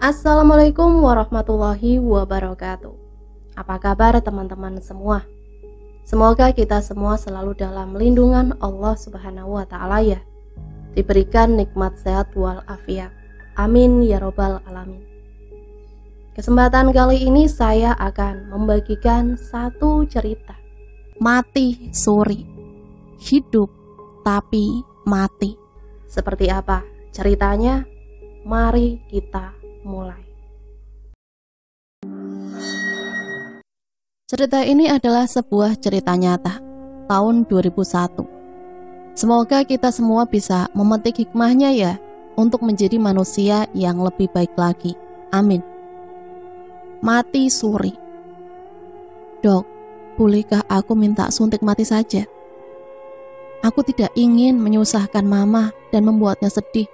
Assalamualaikum warahmatullahi wabarakatuh. Apa kabar teman-teman semua? Semoga kita semua selalu dalam lindungan Allah Subhanahu wa Ta'ala ya. Diberikan nikmat sehat walafiat. Amin ya robbal alamin. Kesempatan kali ini saya akan membagikan satu cerita. Mati suri, hidup tapi mati. Seperti apa ceritanya? Mari kita mulai. Cerita ini adalah sebuah cerita nyata tahun 2001. Semoga kita semua bisa memetik hikmahnya ya, untuk menjadi manusia yang lebih baik lagi. Amin. Mati suri. Dok, bolehkah aku minta suntik mati saja? Aku tidak ingin menyusahkan mama dan membuatnya sedih.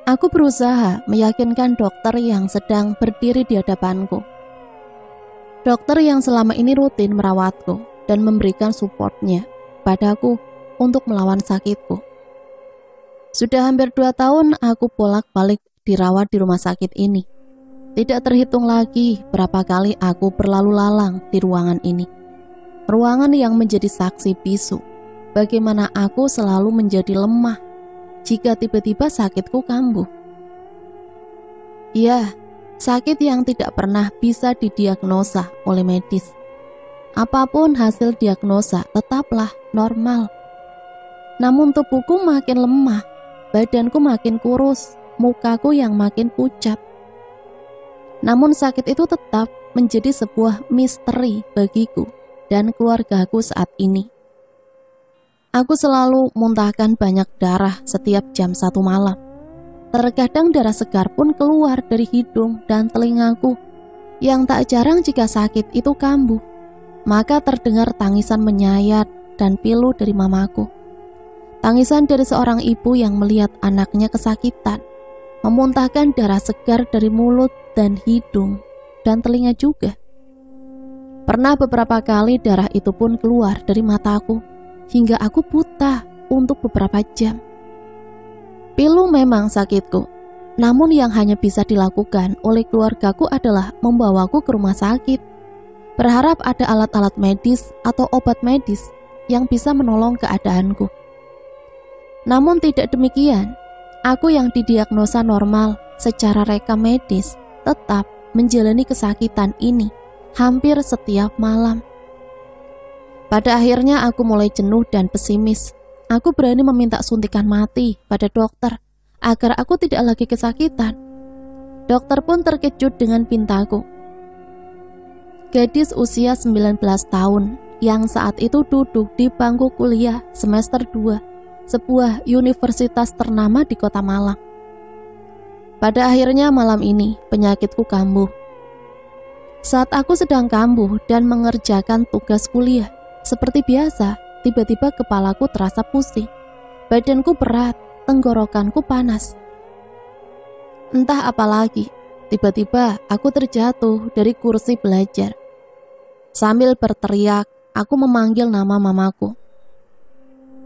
Aku berusaha meyakinkan dokter yang sedang berdiri di hadapanku. Dokter yang selama ini rutin merawatku dan memberikan supportnya padaku untuk melawan sakitku. Sudah hampir 2 tahun aku bolak-balik dirawat di rumah sakit ini. Tidak terhitung lagi berapa kali aku berlalu lalang di ruangan ini. Ruangan yang menjadi saksi bisu bagaimana aku selalu menjadi lemah jika tiba-tiba sakitku kambuh. Ya, sakit yang tidak pernah bisa didiagnosa oleh medis. Apapun hasil diagnosa tetaplah normal. Namun tubuhku makin lemah, badanku makin kurus, mukaku yang makin pucat. Namun sakit itu tetap menjadi sebuah misteri bagiku dan keluargaku saat ini. Aku selalu muntahkan banyak darah setiap jam 1 malam. Terkadang darah segar pun keluar dari hidung dan telingaku, yang tak jarang jika sakit itu kambuh. Maka terdengar tangisan menyayat dan pilu dari mamaku. Tangisan dari seorang ibu yang melihat anaknya kesakitan, memuntahkan darah segar dari mulut dan hidung dan telinga juga. Pernah beberapa kali darah itu pun keluar dari mataku, hingga aku buta untuk beberapa jam. Pilu memang sakitku, namun yang hanya bisa dilakukan oleh keluargaku adalah membawaku ke rumah sakit, berharap ada alat-alat medis atau obat medis yang bisa menolong keadaanku. Namun tidak demikian, aku yang didiagnosa normal secara rekam medis tetap menjalani kesakitan ini hampir setiap malam. Pada akhirnya aku mulai jenuh dan pesimis. Aku berani meminta suntikan mati pada dokter agar aku tidak lagi kesakitan. Dokter pun terkejut dengan pintaku. Gadis usia 19 tahun yang saat itu duduk di bangku kuliah semester 2 sebuah universitas ternama di kota Malang. Pada akhirnya malam ini penyakitku kambuh. Saat aku sedang kambuh dan mengerjakan tugas kuliah, seperti biasa, tiba-tiba kepalaku terasa pusing, badanku berat, tenggorokanku panas. Entah apa lagi, tiba-tiba aku terjatuh dari kursi belajar. Sambil berteriak, aku memanggil nama mamaku.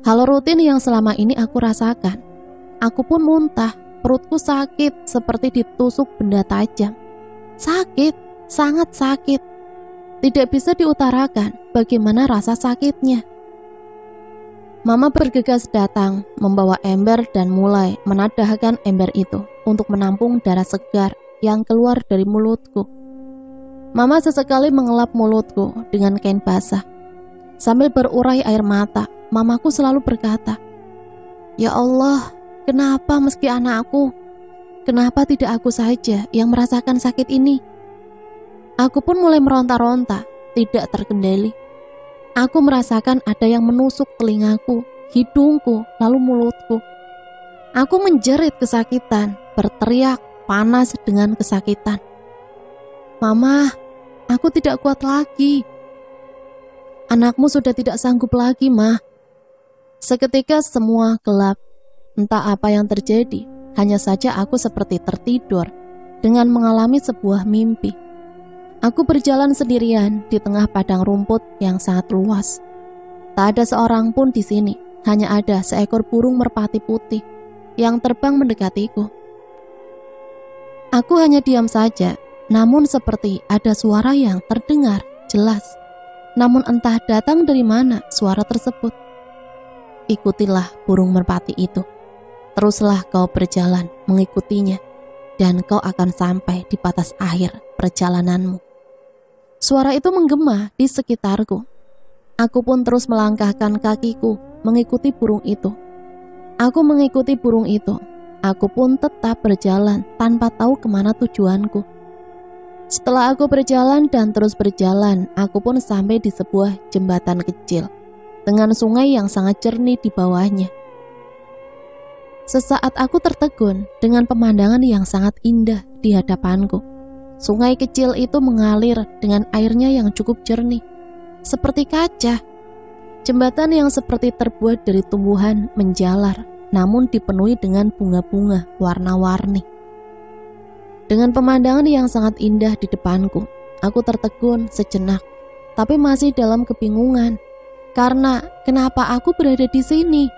Hal rutin yang selama ini aku rasakan. Aku pun muntah, perutku sakit seperti ditusuk benda tajam. Sakit, sangat sakit. Tidak bisa diutarakan bagaimana rasa sakitnya. Mama bergegas datang, membawa ember dan mulai menadahkan ember itu untuk menampung darah segar yang keluar dari mulutku. Mama sesekali mengelap mulutku dengan kain basah. Sambil berurai air mata, mamaku selalu berkata, "Ya Allah, kenapa meski anakku? Kenapa tidak aku saja yang merasakan sakit ini?" Aku pun mulai meronta-ronta, tidak terkendali. Aku merasakan ada yang menusuk telingaku, hidungku, lalu mulutku. Aku menjerit kesakitan, berteriak, panas dengan kesakitan. "Mama, aku tidak kuat lagi. Anakmu sudah tidak sanggup lagi, Ma." Seketika semua gelap. Entah apa yang terjadi, hanya saja aku seperti tertidur dengan mengalami sebuah mimpi. Aku berjalan sendirian di tengah padang rumput yang sangat luas. Tak ada seorang pun di sini, hanya ada seekor burung merpati putih yang terbang mendekatiku. Aku hanya diam saja, namun seperti ada suara yang terdengar jelas. Namun entah datang dari mana suara tersebut. Ikutilah burung merpati itu. Teruslah kau berjalan mengikutinya, dan kau akan sampai di batas akhir perjalananmu. Suara itu menggema di sekitarku. Aku pun terus melangkahkan kakiku mengikuti burung itu. Aku mengikuti burung itu. Aku pun tetap berjalan tanpa tahu kemana tujuanku. Setelah aku berjalan dan terus berjalan, aku pun sampai di sebuah jembatan kecil dengan sungai yang sangat jernih di bawahnya. Sesaat aku tertegun dengan pemandangan yang sangat indah di hadapanku. Sungai kecil itu mengalir dengan airnya yang cukup jernih, seperti kaca. Jembatan yang seperti terbuat dari tumbuhan menjalar, namun dipenuhi dengan bunga-bunga warna-warni. Dengan pemandangan yang sangat indah di depanku, aku tertegun sejenak, tapi masih dalam kebingungan. Karena kenapa aku berada di sini?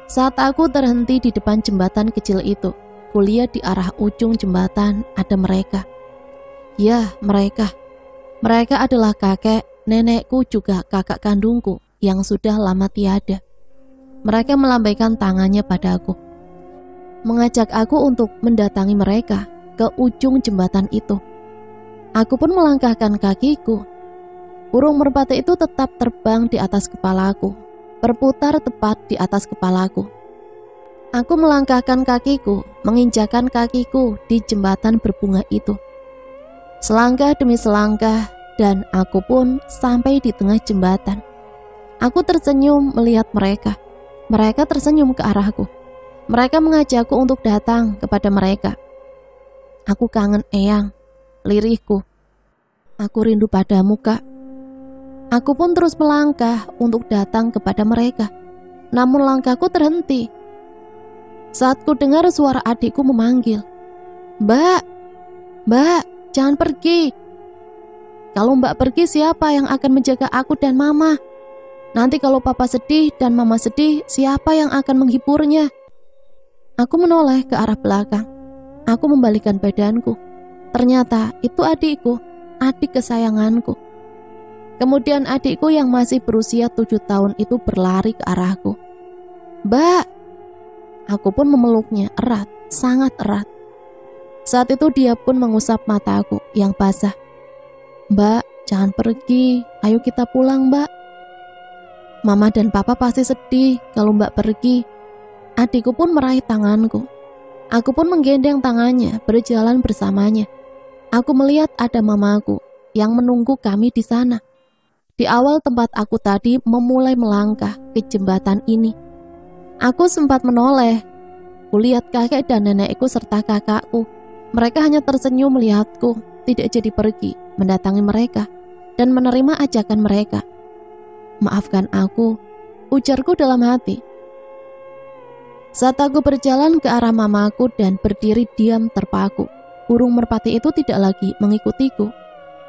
Saat aku terhenti di depan jembatan kecil itu, kulihat di arah ujung jembatan ada mereka. Ya, mereka. Mereka adalah kakek, nenekku juga kakak kandungku yang sudah lama tiada. Mereka melambaikan tangannya padaku, mengajak aku untuk mendatangi mereka ke ujung jembatan itu. Aku pun melangkahkan kakiku. Burung merpati itu tetap terbang di atas kepalaku, berputar tepat di atas kepalaku. Aku melangkahkan kakiku, menginjakan kakiku di jembatan berbunga itu. Selangkah demi selangkah, dan aku pun sampai di tengah jembatan. Aku tersenyum melihat mereka. Mereka tersenyum ke arahku. Mereka mengajakku untuk datang kepada mereka. Aku kangen eyang, lirihku. Aku rindu padamu, Kak. Aku pun terus melangkah untuk datang kepada mereka. Namun langkahku terhenti saat ku dengar suara adikku memanggil, "Mbak, Mbak, jangan pergi. Kalau Mbak pergi, siapa yang akan menjaga aku dan Mama? Nanti kalau Papa sedih dan Mama sedih, siapa yang akan menghiburnya?" Aku menoleh ke arah belakang. Aku membalikkan badanku. Ternyata itu adikku, adik kesayanganku. Kemudian adikku yang masih berusia 7 tahun itu berlari ke arahku. "Mbak!" Aku pun memeluknya erat, sangat erat. Saat itu dia pun mengusap mataku yang basah. "Mbak, jangan pergi, ayo kita pulang, Mbak. Mama dan Papa pasti sedih kalau Mbak pergi." Adikku pun meraih tanganku. Aku pun menggendeng tangannya, berjalan bersamanya. Aku melihat ada mamaku yang menunggu kami di sana. Di awal tempat aku tadi memulai melangkah ke jembatan ini. Aku sempat menoleh. Kulihat kakek dan nenekku serta kakakku. Mereka hanya tersenyum melihatku, tidak jadi pergi mendatangi mereka dan menerima ajakan mereka. "Maafkan aku," ujarku dalam hati. Saat aku berjalan ke arah mamaku dan berdiri diam terpaku, burung merpati itu tidak lagi mengikutiku.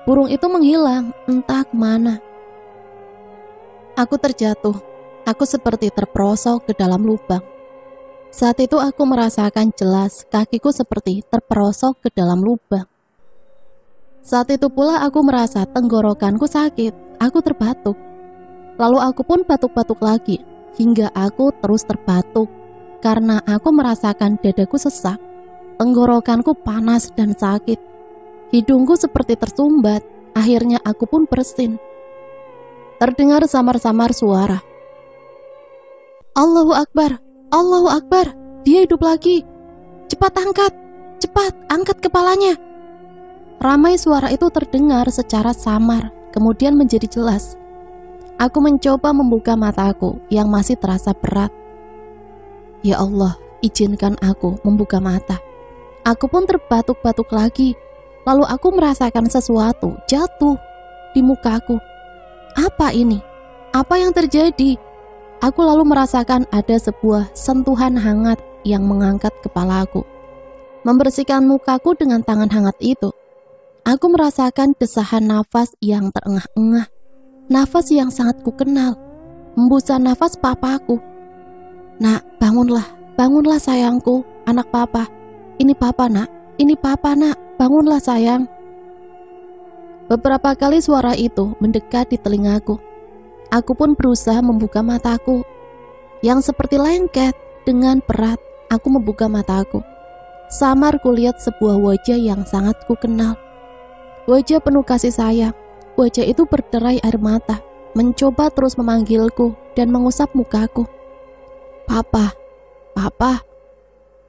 Burung itu menghilang, entah kemana. Aku terjatuh. Aku seperti terperosok ke dalam lubang. Saat itu aku merasakan jelas kakiku seperti terperosok ke dalam lubang. Saat itu pula aku merasa tenggorokanku sakit. Aku terbatuk. Lalu aku pun batuk-batuk lagi, hingga aku terus terbatuk karena aku merasakan dadaku sesak. Tenggorokanku panas dan sakit. Hidungku seperti tersumbat. Akhirnya aku pun bersin. Terdengar samar-samar suara, "Allahu Akbar, Allahu Akbar, dia hidup lagi. Cepat angkat kepalanya." Ramai suara itu terdengar secara samar, kemudian menjadi jelas. Aku mencoba membuka mataku yang masih terasa berat. Ya Allah, izinkan aku membuka mata. Aku pun terbatuk-batuk lagi. Lalu aku merasakan sesuatu jatuh di mukaku. Apa ini? Apa yang terjadi? Aku lalu merasakan ada sebuah sentuhan hangat yang mengangkat kepalaku, membersihkan mukaku dengan tangan hangat itu. Aku merasakan desahan nafas yang terengah-engah, nafas yang sangat kukenal, hembusan nafas papaku. "Nak, bangunlah sayangku, anak Papa. Ini Papa, Nak. ini papa nak, bangunlah sayang. Beberapa kali suara itu mendekat di telingaku. Aku pun berusaha membuka mataku. Yang seperti lengket, dengan berat aku membuka mataku. Samar kulihat sebuah wajah yang sangat kukenal. Wajah penuh kasih sayang. Wajah itu berderai air mata, mencoba terus memanggilku dan mengusap mukaku. Papa, papa.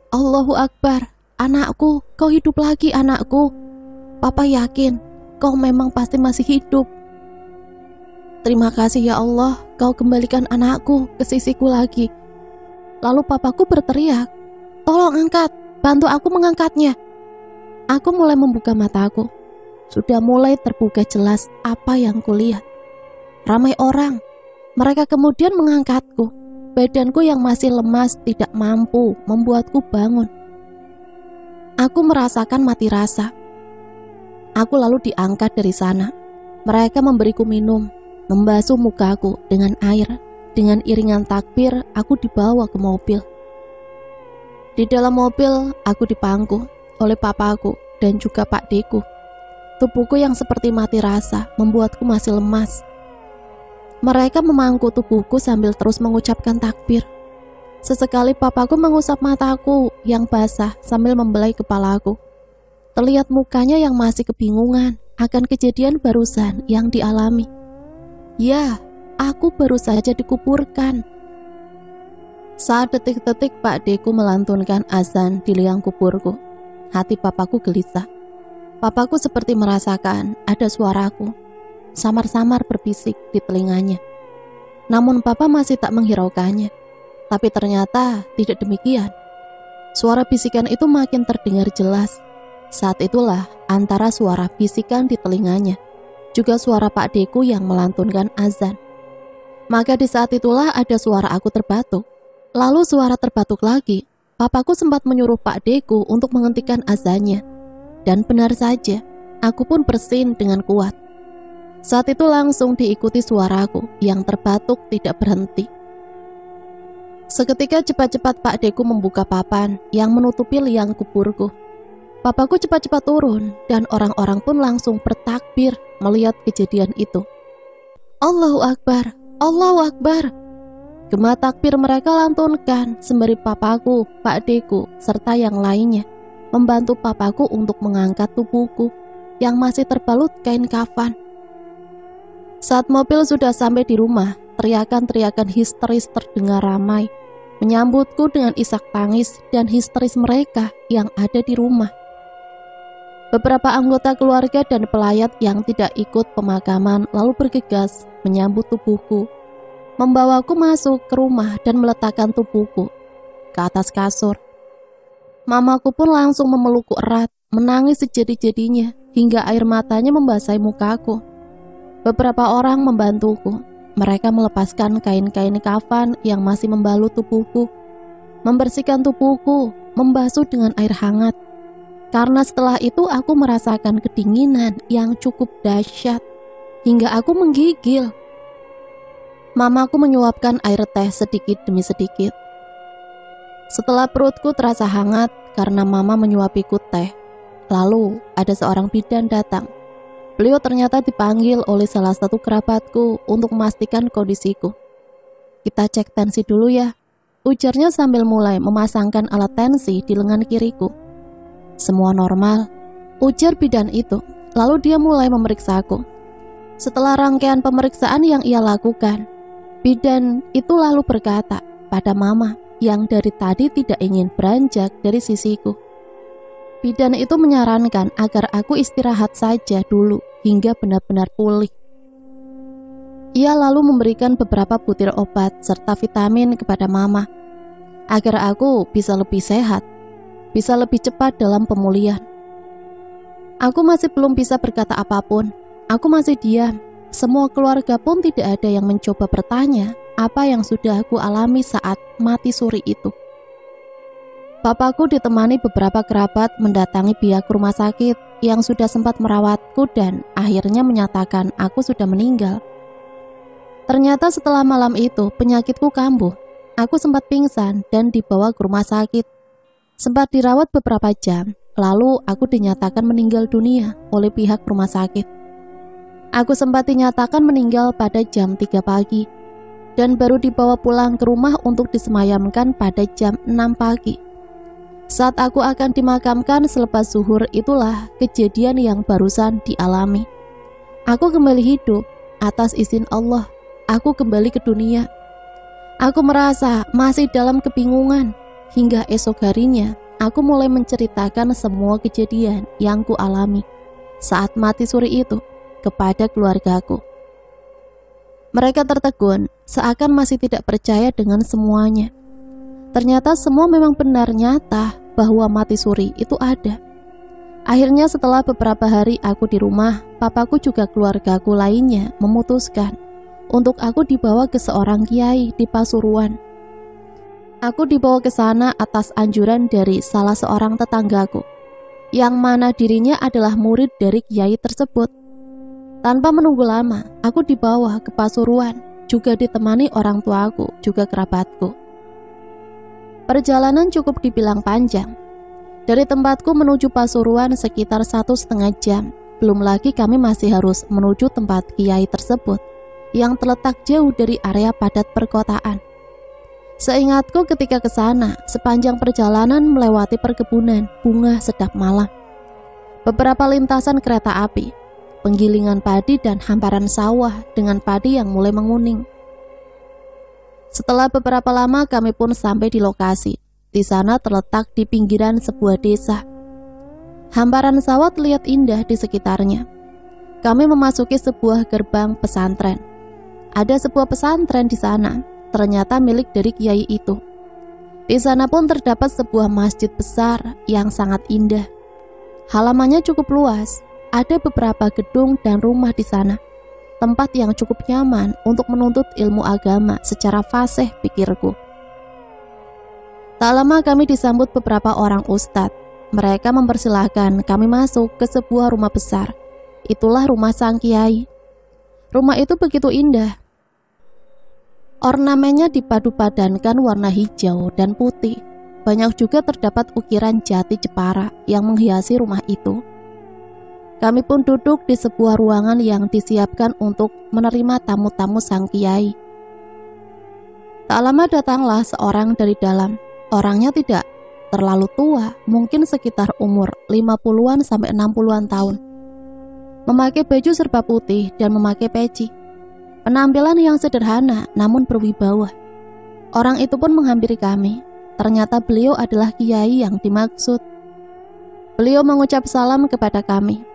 Allahu Akbar, anakku, kau hidup lagi anakku. Papa yakin kau memang pasti masih hidup. Terima kasih ya Allah, kau kembalikan anakku ke sisiku lagi. Lalu papaku berteriak, tolong angkat, bantu aku mengangkatnya. Aku mulai membuka mataku. Sudah mulai terbuka jelas apa yang kulihat. Ramai orang. Mereka kemudian mengangkatku. Badanku yang masih lemas tidak mampu membuatku bangun. Aku merasakan mati rasa. Aku lalu diangkat dari sana. Mereka memberiku minum, membasuh mukaku dengan air. Dengan iringan takbir, aku dibawa ke mobil. Di dalam mobil, aku dipangku oleh papaku dan juga Pak Deku. Tubuhku yang seperti mati rasa membuatku masih lemas. Mereka memangku tubuhku sambil terus mengucapkan takbir. Sesekali papaku mengusap mataku yang basah sambil membelai kepalaku. Terlihat mukanya yang masih kebingungan akan kejadian barusan yang dialami. Ya, aku baru saja dikuburkan. Saat detik-detik Pak Deku melantunkan azan di liang kuburku, hati papaku gelisah. Papaku seperti merasakan ada suaraku, samar-samar berbisik di telinganya. Namun papa masih tak menghiraukannya. Tapi ternyata tidak demikian. Suara bisikan itu makin terdengar jelas. Saat itulah antara suara bisikan di telinganya, juga suara Pak Deku yang melantunkan azan. Maka di saat itulah ada suara aku terbatuk. Lalu suara terbatuk lagi. Papaku sempat menyuruh Pak Deku untuk menghentikan azannya. Dan benar saja, aku pun bersin dengan kuat. Saat itu langsung diikuti suaraku yang terbatuk tidak berhenti. Seketika cepat-cepat Pak Deku membuka papan yang menutupi liang kuburku. Papaku cepat-cepat turun dan orang-orang pun langsung bertakbir melihat kejadian itu. Allahu Akbar, Allahu Akbar. Gema takbir mereka lantunkan sembari papaku, Pak Deku, serta yang lainnya membantu papaku untuk mengangkat tubuhku yang masih terbalut kain kafan. Saat mobil sudah sampai di rumah, teriakan-teriakan histeris terdengar ramai, menyambutku dengan isak tangis dan histeris mereka yang ada di rumah. Beberapa anggota keluarga dan pelayat yang tidak ikut pemakaman lalu bergegas menyambut tubuhku, membawaku masuk ke rumah dan meletakkan tubuhku ke atas kasur. Mamaku pun langsung memelukku erat, menangis sejadi-jadinya hingga air matanya membasahi mukaku. Beberapa orang membantuku. Mereka melepaskan kain-kain kafan yang masih membalut tubuhku, membersihkan tubuhku, membasuh dengan air hangat. Karena setelah itu aku merasakan kedinginan yang cukup dahsyat, hingga aku menggigil. Mamaku menyuapkan air teh sedikit demi sedikit. Setelah perutku terasa hangat karena mama menyuapiku teh, lalu ada seorang bidan datang. Beliau ternyata dipanggil oleh salah satu kerabatku untuk memastikan kondisiku. Kita cek tensi dulu ya, ujarnya sambil mulai memasangkan alat tensi di lengan kiriku. Semua normal, ujar bidan itu. Lalu dia mulai memeriksaku. Setelah rangkaian pemeriksaan yang ia lakukan, bidan itu lalu berkata pada mama yang dari tadi tidak ingin beranjak dari sisiku. Bidan itu menyarankan agar aku istirahat saja dulu hingga benar-benar pulih. Ia lalu memberikan beberapa butir obat serta vitamin kepada mama agar aku bisa lebih sehat, bisa lebih cepat dalam pemulihan. Aku masih belum bisa berkata apapun. Aku masih diam. Semua keluarga pun tidak ada yang mencoba bertanya apa yang sudah aku alami saat mati suri itu. Papaku ditemani beberapa kerabat mendatangi pihak rumah sakit yang sudah sempat merawatku dan akhirnya menyatakan aku sudah meninggal. Ternyata setelah malam itu penyakitku kambuh. Aku sempat pingsan dan dibawa ke rumah sakit. Sempat dirawat beberapa jam, lalu aku dinyatakan meninggal dunia oleh pihak rumah sakit. Aku sempat dinyatakan meninggal pada jam 3 pagi dan baru dibawa pulang ke rumah untuk disemayamkan pada jam 6 pagi. Saat aku akan dimakamkan selepas zuhur, itulah kejadian yang barusan dialami. Aku kembali hidup atas izin Allah. Aku kembali ke dunia. Aku merasa masih dalam kebingungan. Hingga esok harinya, aku mulai menceritakan semua kejadian yang ku alami saat mati suri itu kepada keluargaku. Mereka tertegun, seakan masih tidak percaya dengan semuanya. Ternyata semua memang benar nyata bahwa mati suri itu ada. Akhirnya setelah beberapa hari aku di rumah, papaku juga keluargaku lainnya memutuskan untuk aku dibawa ke seorang kiai di Pasuruan. Aku dibawa ke sana atas anjuran dari salah seorang tetanggaku, yang mana dirinya adalah murid dari kiai tersebut. Tanpa menunggu lama, aku dibawa ke Pasuruan, juga ditemani orang tuaku, juga kerabatku. Perjalanan cukup dibilang panjang. Dari tempatku menuju Pasuruan sekitar 1,5 jam. Belum lagi kami masih harus menuju tempat kiai tersebut yang terletak jauh dari area padat perkotaan. Seingatku ketika ke sana, sepanjang perjalanan melewati perkebunan bunga sedap malam, beberapa lintasan kereta api, penggilingan padi dan hamparan sawah dengan padi yang mulai menguning. Setelah beberapa lama kami pun sampai di lokasi. Di sana terletak di pinggiran sebuah desa. Hamparan sawah terlihat indah di sekitarnya. Kami memasuki sebuah gerbang pesantren. Ada sebuah pesantren di sana, ternyata milik dari kiai itu. Di sana pun terdapat sebuah masjid besar yang sangat indah. Halamannya cukup luas. Ada beberapa gedung dan rumah di sana. Tempat yang cukup nyaman untuk menuntut ilmu agama secara fasih, pikirku. Tak lama kami disambut beberapa orang ustadz. Mereka mempersilahkan kami masuk ke sebuah rumah besar. Itulah rumah sang kiai. Rumah itu begitu indah. Ornamennya dipadu-padankan warna hijau dan putih. Banyak juga terdapat ukiran jati Jepara yang menghiasi rumah itu. Kami pun duduk di sebuah ruangan yang disiapkan untuk menerima tamu-tamu sang kiai. Tak lama datanglah seorang dari dalam. Orangnya tidak terlalu tua, mungkin sekitar umur 50-an sampai 60-an tahun. Memakai baju serba putih dan memakai peci. Penampilan yang sederhana namun berwibawa. Orang itu pun menghampiri kami. Ternyata beliau adalah kiai yang dimaksud. Beliau mengucap salam kepada kami.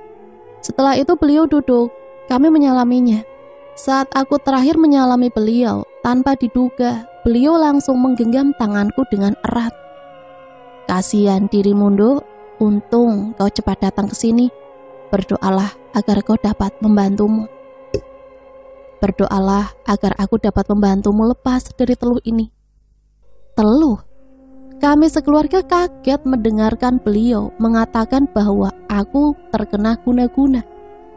Setelah itu beliau duduk, kami menyalaminya. Saat aku terakhir menyalami beliau, tanpa diduga, beliau langsung menggenggam tanganku dengan erat. Kasihan dirimu, Nduk. Untung kau cepat datang ke sini. Berdoalah agar kau dapat membantumu. Berdoalah agar aku dapat membantumu lepas dari teluh ini. Teluh? Kami sekeluarga kaget mendengarkan beliau mengatakan bahwa aku terkena guna-guna,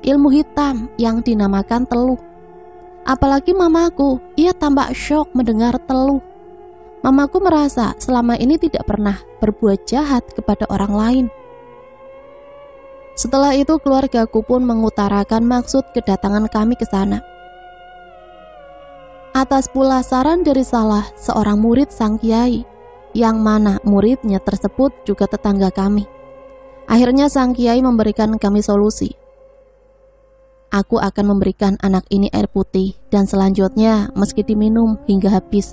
ilmu hitam yang dinamakan teluh. Apalagi mamaku, ia tampak syok mendengar teluh. Mamaku merasa selama ini tidak pernah berbuat jahat kepada orang lain. Setelah itu keluargaku pun mengutarakan maksud kedatangan kami ke sana. Atas pula saran dari salah seorang murid sang kiai, yang mana muridnya tersebut juga tetangga kami. Akhirnya sang kiai memberikan kami solusi. Aku akan memberikan anak ini air putih dan selanjutnya meski diminum hingga habis.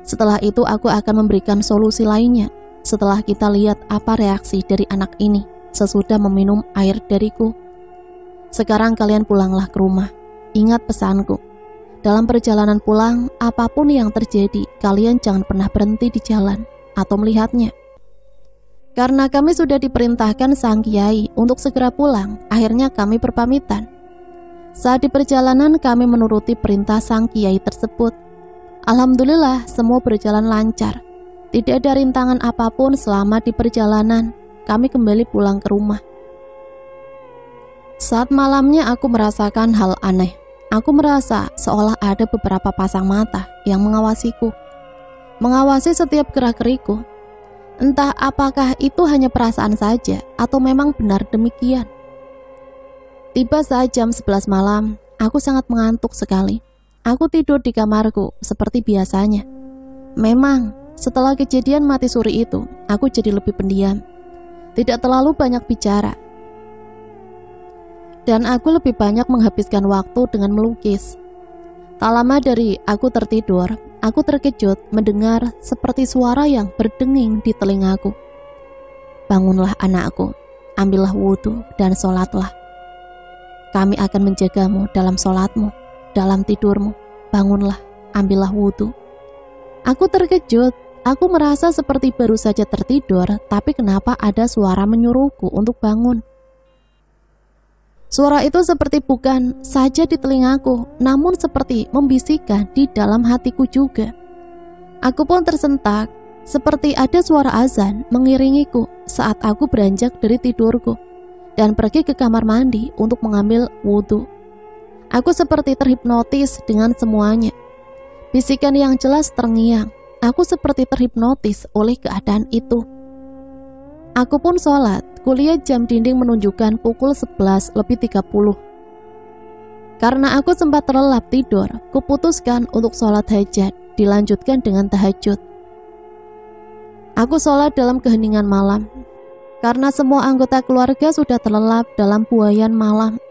Setelah itu aku akan memberikan solusi lainnya setelah kita lihat apa reaksi dari anak ini sesudah meminum air dariku. Sekarang kalian pulanglah ke rumah. Ingat pesanku. Dalam perjalanan pulang, apapun yang terjadi, kalian jangan pernah berhenti di jalan atau melihatnya. Karena kami sudah diperintahkan sang kiai untuk segera pulang, akhirnya kami berpamitan. Saat di perjalanan kami menuruti perintah sang kiai tersebut. Alhamdulillah semua berjalan lancar. Tidak ada rintangan apapun selama di perjalanan. Kami kembali pulang ke rumah. Saat malamnya aku merasakan hal aneh. Aku merasa seolah ada beberapa pasang mata yang mengawasiku, mengawasi setiap gerak-gerikku. Entah apakah itu hanya perasaan saja atau memang benar demikian. Tiba saat jam 11 malam, aku sangat mengantuk sekali. Aku tidur di kamarku seperti biasanya. Memang, setelah kejadian mati suri itu, aku jadi lebih pendiam. Tidak terlalu banyak bicara. Dan aku lebih banyak menghabiskan waktu dengan melukis. Tak lama dari aku tertidur, aku terkejut mendengar seperti suara yang berdenging di telingaku. Bangunlah anakku, ambillah wudhu dan sholatlah. Kami akan menjagamu dalam sholatmu, dalam tidurmu. Bangunlah, ambillah wudhu. Aku terkejut, aku merasa seperti baru saja tertidur, tapi kenapa ada suara menyuruhku untuk bangun? Suara itu seperti bukan saja di telingaku, namun seperti membisikkan di dalam hatiku juga. Aku pun tersentak, seperti ada suara azan mengiringiku saat aku beranjak dari tidurku dan pergi ke kamar mandi untuk mengambil wudhu. Aku seperti terhipnotis dengan semuanya. Bisikan yang jelas terngiang. Aku seperti terhipnotis oleh keadaan itu. Aku pun sholat. Kuliah jam dinding menunjukkan pukul 11:30. Karena aku sempat terlelap tidur, kuputuskan untuk sholat hajat, dilanjutkan dengan tahajud. Aku sholat dalam keheningan malam. Karena semua anggota keluarga sudah terlelap dalam buayan malam.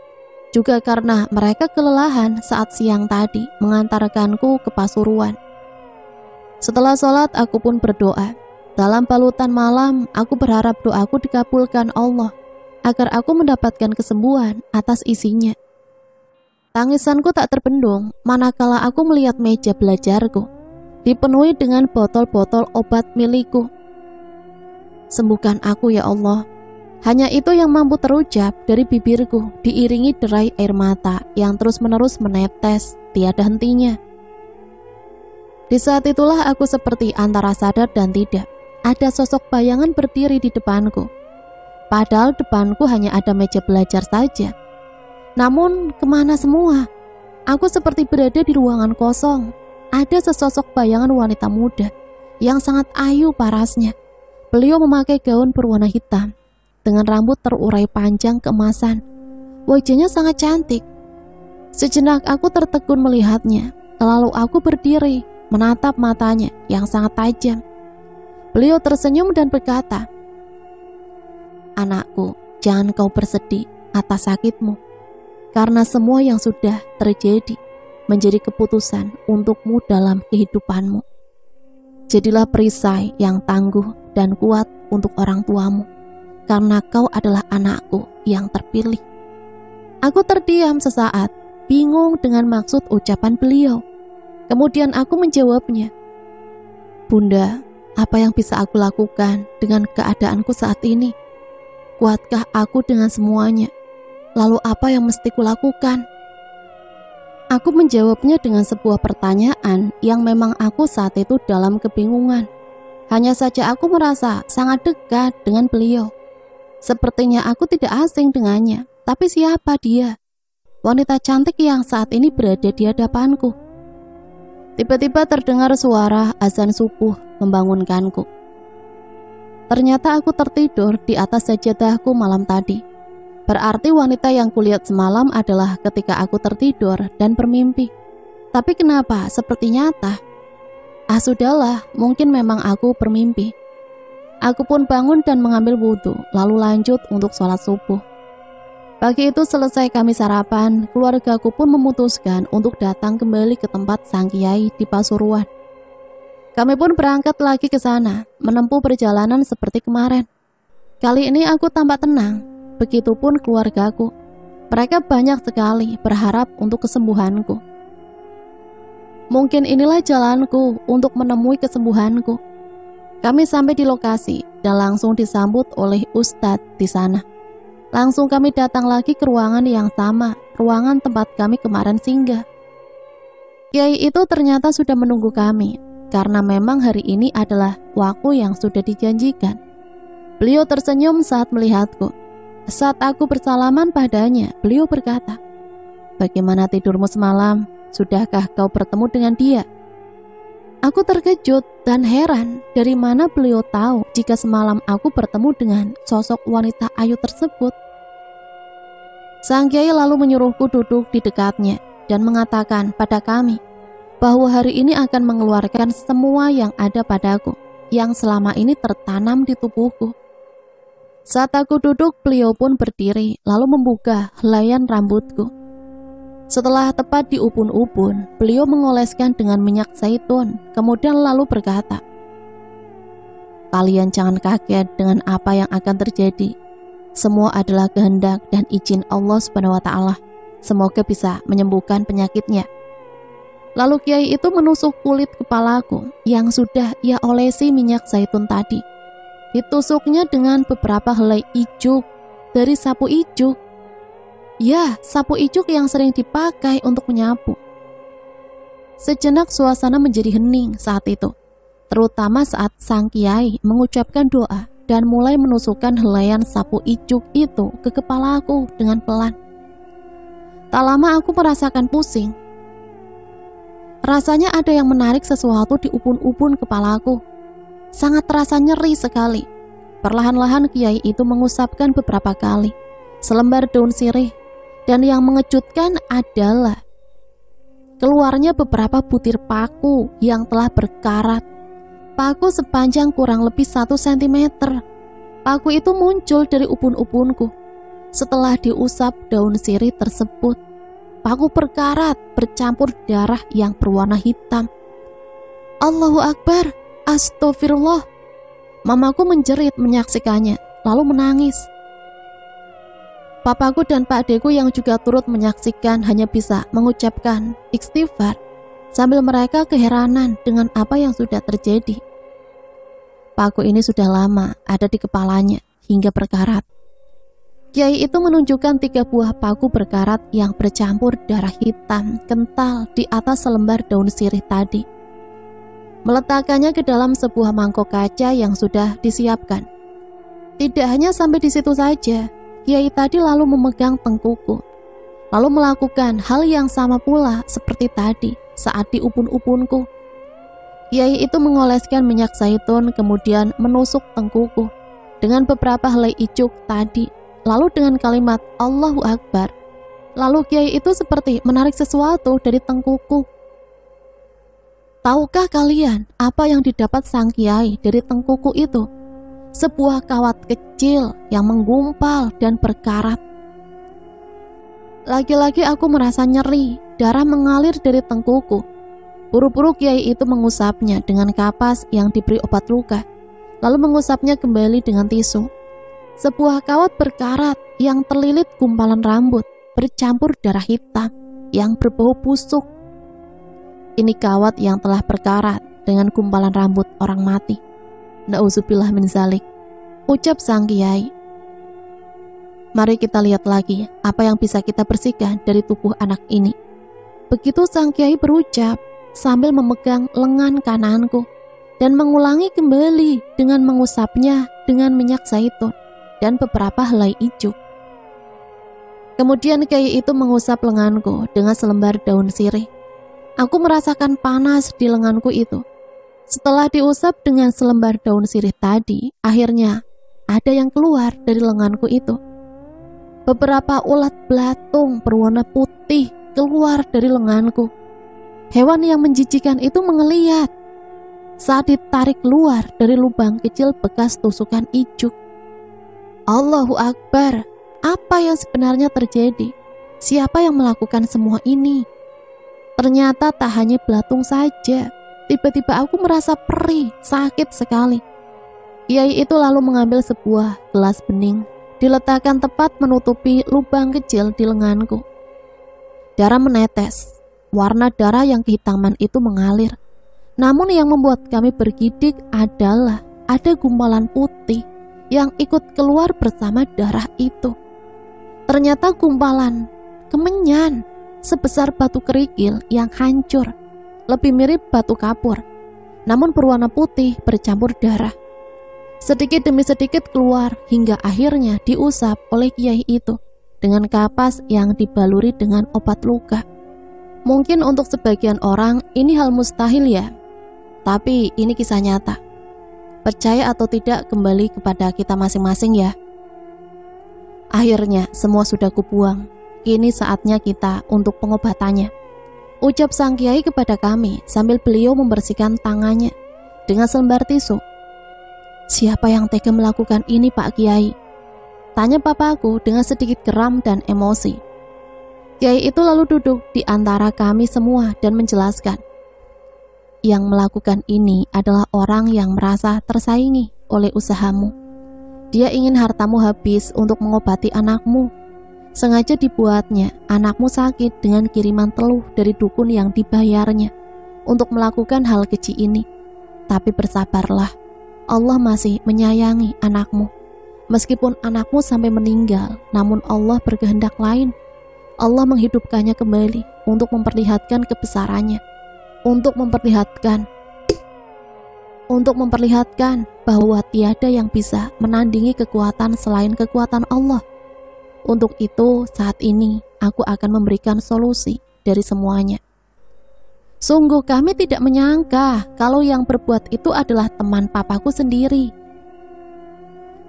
Juga karena mereka kelelahan saat siang tadi mengantarkanku ke Pasuruan. Setelah sholat, aku pun berdoa. Dalam balutan malam, aku berharap doaku dikabulkan Allah agar aku mendapatkan kesembuhan atas isinya. Tangisanku tak terbendung manakala aku melihat meja belajarku dipenuhi dengan botol-botol obat milikku. Sembuhkan aku ya Allah. Hanya itu yang mampu terucap dari bibirku, diiringi derai air mata yang terus-menerus menetes tiada hentinya. Di saat itulah aku seperti antara sadar dan tidak. Ada sosok bayangan berdiri di depanku. Padahal depanku hanya ada meja belajar saja. Namun kemana semua? Aku seperti berada di ruangan kosong. Ada sesosok bayangan wanita muda yang sangat ayu parasnya. Beliau memakai gaun berwarna hitam dengan rambut terurai panjang keemasan. Wajahnya sangat cantik. Sejenak aku tertegun melihatnya. Lalu aku berdiri menatap matanya yang sangat tajam. Beliau tersenyum dan berkata, "Anakku, jangan kau bersedih atas sakitmu, karena semua yang sudah terjadi menjadi keputusan untukmu dalam kehidupanmu. Jadilah perisai yang tangguh dan kuat untuk orang tuamu, karena kau adalah anakku yang terpilih." Aku terdiam sesaat, bingung dengan maksud ucapan beliau. Kemudian aku menjawabnya, "Bunda, apa yang bisa aku lakukan dengan keadaanku saat ini? Kuatkah aku dengan semuanya? Lalu apa yang mesti kulakukan?" Aku menjawabnya dengan sebuah pertanyaan yang memang aku saat itu dalam kebingungan. Hanya saja aku merasa sangat dekat dengan beliau. Sepertinya aku tidak asing dengannya, tapi siapa dia? Wanita cantik yang saat ini berada di hadapanku. Tiba-tiba terdengar suara azan subuh membangunkanku. Ternyata aku tertidur di atas sajadahku malam tadi. Berarti wanita yang kulihat semalam adalah ketika aku tertidur dan bermimpi. Tapi kenapa seperti nyata? Sudahlah, mungkin memang aku bermimpi. Aku pun bangun dan mengambil wudhu, lalu lanjut untuk sholat subuh. Pagi itu selesai kami sarapan, keluargaku pun memutuskan untuk datang kembali ke tempat sang kiai di Pasuruan. Kami pun berangkat lagi ke sana, menempuh perjalanan seperti kemarin. Kali ini aku tampak tenang, begitupun keluargaku. Mereka banyak sekali berharap untuk kesembuhanku. Mungkin inilah jalanku untuk menemui kesembuhanku. Kami sampai di lokasi dan langsung disambut oleh ustadz di sana. Langsung kami datang lagi ke ruangan yang sama, ruangan tempat kami kemarin singgah. Kiai itu ternyata sudah menunggu kami, karena memang hari ini adalah waktu yang sudah dijanjikan. Beliau tersenyum saat melihatku. Saat aku bersalaman padanya, beliau berkata, "Bagaimana tidurmu semalam? Sudahkah kau bertemu dengan dia?" Aku terkejut dan heran dari mana beliau tahu jika semalam aku bertemu dengan sosok wanita ayu tersebut. Sang Kiai lalu menyuruhku duduk di dekatnya dan mengatakan pada kami bahwa hari ini akan mengeluarkan semua yang ada padaku, yang selama ini tertanam di tubuhku. Saat aku duduk, beliau pun berdiri lalu membuka helaian rambutku. Setelah tepat di ubun-ubun, beliau mengoleskan dengan minyak zaitun, kemudian lalu berkata, "Kalian jangan kaget dengan apa yang akan terjadi. Semua adalah kehendak dan izin Allah Subhanahu wa Ta'ala. Semoga bisa menyembuhkan penyakitnya." Lalu Kiai itu menusuk kulit kepalaku yang sudah ia olesi minyak zaitun tadi. Ditusuknya dengan beberapa helai ijuk dari sapu ijuk. Ya, sapu ijuk yang sering dipakai untuk menyapu. Sejenak suasana menjadi hening saat itu, terutama saat sang Kiai mengucapkan doa dan mulai menusukkan helaian sapu ijuk itu ke kepalaku dengan pelan. Tak lama aku merasakan pusing. Rasanya ada yang menarik sesuatu di ubun-ubun kepalaku. Sangat terasa nyeri sekali. Perlahan-lahan Kiai itu mengusapkan beberapa kali selembar daun sirih. Dan yang mengejutkan adalah keluarnya beberapa butir paku yang telah berkarat. Paku sepanjang kurang lebih 1 cm. Paku itu muncul dari ubun-ubunku. Setelah diusap daun sirih tersebut, paku berkarat bercampur darah yang berwarna hitam. Allahu Akbar, astagfirullah. Mamaku menjerit menyaksikannya, lalu menangis. Papaku dan Pak Deku yang juga turut menyaksikan hanya bisa mengucapkan istighfar sambil mereka keheranan dengan apa yang sudah terjadi. Paku ini sudah lama ada di kepalanya hingga berkarat. Kiai itu menunjukkan 3 buah paku berkarat yang bercampur darah hitam kental di atas selembar daun sirih tadi. Meletakkannya ke dalam sebuah mangkok kaca yang sudah disiapkan. Tidak hanya sampai di situ saja, Kiai tadi lalu memegang tengkuku, lalu melakukan hal yang sama pula seperti tadi saat di ubun-ubunku. Kiai itu mengoleskan minyak zaitun kemudian menusuk tengkuku dengan beberapa helai ijuk tadi, lalu dengan kalimat Allahu Akbar. Lalu Kiai itu seperti menarik sesuatu dari tengkuku. Tahukah kalian apa yang didapat sang Kiai dari tengkuku itu? Sebuah kawat kecil yang menggumpal dan berkarat. Lagi-lagi aku merasa nyeri, darah mengalir dari tengkuku. Buru-buru Kiai itu mengusapnya dengan kapas yang diberi obat luka, lalu mengusapnya kembali dengan tisu. Sebuah kawat berkarat yang terlilit gumpalan rambut bercampur darah hitam yang berbau busuk. Ini kawat yang telah berkarat dengan gumpalan rambut orang mati. Na'udzubillah min zalik, ucap sang Kiai. Mari kita lihat lagi apa yang bisa kita bersihkan dari tubuh anak ini. Begitu sang Kiai berucap sambil memegang lengan kananku dan mengulangi kembali dengan mengusapnya dengan minyak zaitun dan beberapa helai ijuk. Kemudian Kiai itu mengusap lenganku dengan selembar daun sirih. Aku merasakan panas di lenganku itu. Setelah diusap dengan selembar daun sirih tadi, akhirnya ada yang keluar dari lenganku itu. Beberapa ulat belatung berwarna putih keluar dari lenganku. Hewan yang menjijikan itu mengeliat saat ditarik keluar dari lubang kecil bekas tusukan ijuk. Allahu Akbar, apa yang sebenarnya terjadi? Siapa yang melakukan semua ini? Ternyata tak hanya belatung saja. Tiba-tiba aku merasa perih, sakit sekali. Kiai itu lalu mengambil sebuah gelas bening, diletakkan tepat menutupi lubang kecil di lenganku. Darah menetes, warna darah yang kehitaman itu mengalir. Namun yang membuat kami bergidik adalah ada gumpalan putih yang ikut keluar bersama darah itu. Ternyata gumpalan kemenyan sebesar batu kerikil yang hancur. Lebih mirip batu kapur, namun berwarna putih bercampur darah. Sedikit demi sedikit keluar hingga akhirnya diusap oleh Kiai itu dengan kapas yang dibaluri dengan obat luka. Mungkin untuk sebagian orang ini hal mustahil ya. Tapi ini kisah nyata. Percaya atau tidak kembali kepada kita masing-masing ya. Akhirnya semua sudah kubuang. Kini saatnya kita untuk pengobatannya, ucap sang kiai kepada kami sambil beliau membersihkan tangannya dengan selembar tisu. Siapa yang tega melakukan ini Pak Kiai? Tanya papaku dengan sedikit geram dan emosi. Kiai itu lalu duduk di antara kami semua dan menjelaskan, yang melakukan ini adalah orang yang merasa tersaingi oleh usahamu. Dia ingin hartamu habis untuk mengobati anakmu. Sengaja dibuatnya anakmu sakit dengan kiriman teluh dari dukun yang dibayarnya untuk melakukan hal keji ini. Tapi bersabarlah, Allah masih menyayangi anakmu. Meskipun anakmu sampai meninggal, namun Allah berkehendak lain. Allah menghidupkannya kembali untuk memperlihatkan kebesarannya, untuk memperlihatkan bahwa tiada yang bisa menandingi kekuatan selain kekuatan Allah. Untuk itu, saat ini aku akan memberikan solusi dari semuanya. Sungguh kami tidak menyangka kalau yang berbuat itu adalah teman papaku sendiri.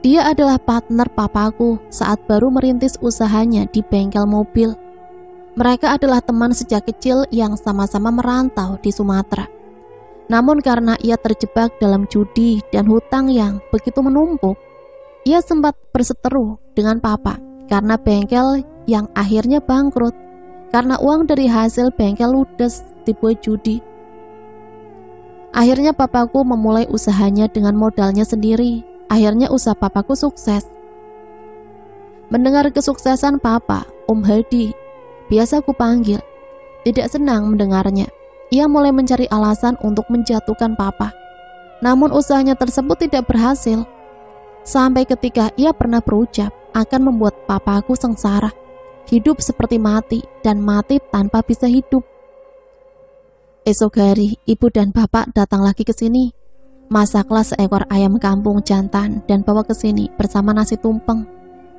Dia adalah partner papaku saat baru merintis usahanya di bengkel mobil. Mereka adalah teman sejak kecil yang sama-sama merantau di Sumatera. Namun karena ia terjebak dalam judi dan hutang yang begitu menumpuk, ia sempat berseteru dengan papa karena bengkel yang akhirnya bangkrut karena uang dari hasil bengkel ludes dibuat judi. Akhirnya papaku memulai usahanya dengan modalnya sendiri. Akhirnya usaha papaku sukses. Mendengar kesuksesan papa, Om Hadi, biasa ku panggil, tidak senang mendengarnya. Ia mulai mencari alasan untuk menjatuhkan papa. Namun usahanya tersebut tidak berhasil. Sampai ketika ia pernah berucap akan membuat papaku sengsara, hidup seperti mati dan mati tanpa bisa hidup. Esok hari, ibu dan bapak datang lagi ke sini. Masaklah seekor ayam kampung jantan dan bawa ke sini bersama nasi tumpeng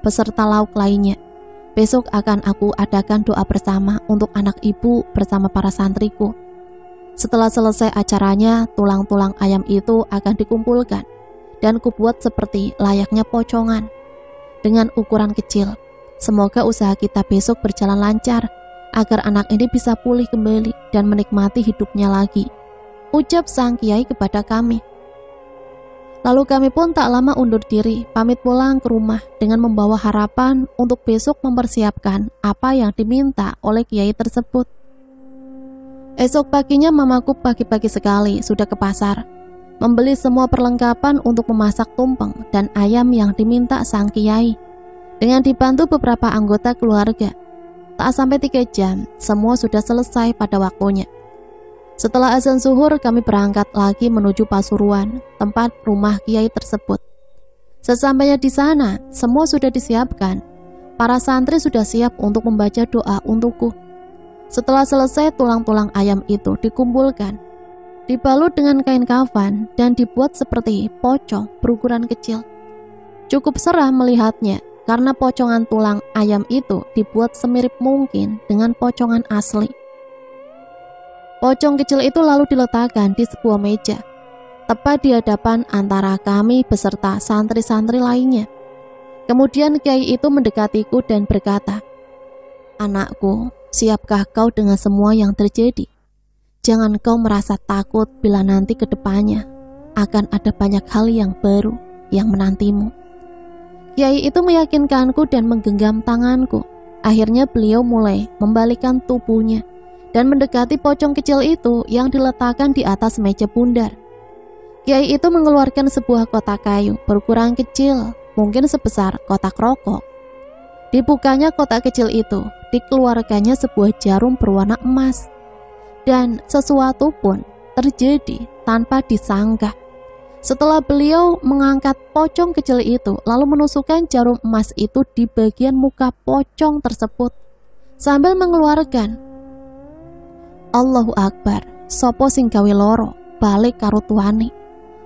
beserta lauk lainnya. Besok akan aku adakan doa bersama untuk anak ibu bersama para santriku. Setelah selesai acaranya, tulang-tulang ayam itu akan dikumpulkan dan kubuat seperti layaknya pocongan dengan ukuran kecil. Semoga usaha kita besok berjalan lancar agar anak ini bisa pulih kembali dan menikmati hidupnya lagi, ucap sang kiai kepada kami. Lalu kami pun tak lama undur diri, pamit pulang ke rumah dengan membawa harapan untuk besok mempersiapkan apa yang diminta oleh kiai tersebut. Esok paginya mamaku pagi-pagi sekali sudah ke pasar, membeli semua perlengkapan untuk memasak tumpeng dan ayam yang diminta sang kiai, dengan dibantu beberapa anggota keluarga. Tak sampai 3 jam, semua sudah selesai pada waktunya. Setelah azan zuhur, kami berangkat lagi menuju Pasuruan, tempat rumah kiai tersebut. Sesampainya di sana, semua sudah disiapkan. Para santri sudah siap untuk membaca doa untukku. Setelah selesai, tulang-tulang ayam itu dikumpulkan, dibalut dengan kain kafan dan dibuat seperti pocong berukuran kecil. Cukup seram melihatnya, karena pocongan tulang ayam itu dibuat semirip mungkin dengan pocongan asli. Pocong kecil itu lalu diletakkan di sebuah meja, tepat di hadapan antara kami beserta santri-santri lainnya. Kemudian kiai itu mendekatiku dan berkata, "Anakku, siapkah kau dengan semua yang terjadi? Jangan kau merasa takut bila nanti ke depannya akan ada banyak hal yang baru yang menantimu." Kiai itu meyakinkanku dan menggenggam tanganku. Akhirnya beliau mulai membalikkan tubuhnya dan mendekati pocong kecil itu yang diletakkan di atas meja bundar. Kiai itu mengeluarkan sebuah kotak kayu berukuran kecil, mungkin sebesar kotak rokok. Dibukanya kotak kecil itu, dikeluarkannya sebuah jarum berwarna emas. Dan sesuatu pun terjadi tanpa disangka. Setelah beliau mengangkat pocong kecil itu, lalu menusukkan jarum emas itu di bagian muka pocong tersebut, sambil mengeluarkan, "Allahu Akbar, sopo sing gawe loro, balik karo tuane.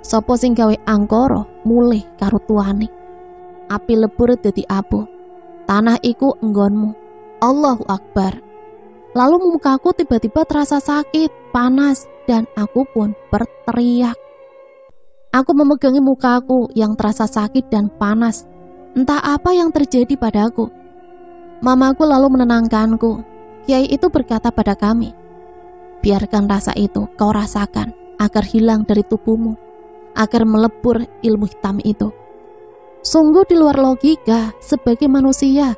Sopo sing gawe angkara, mulih karo tuane. Api lebur dadi abu, tanah iku enggonmu. Allahu Akbar." Lalu mukaku tiba-tiba terasa sakit, panas, dan aku pun berteriak. Aku memegangi mukaku yang terasa sakit dan panas. Entah apa yang terjadi padaku. Mamaku lalu menenangkanku. Kiai itu berkata pada kami, biarkan rasa itu kau rasakan agar hilang dari tubuhmu, agar melebur ilmu hitam itu. Sungguh di luar logika, sebagai manusia,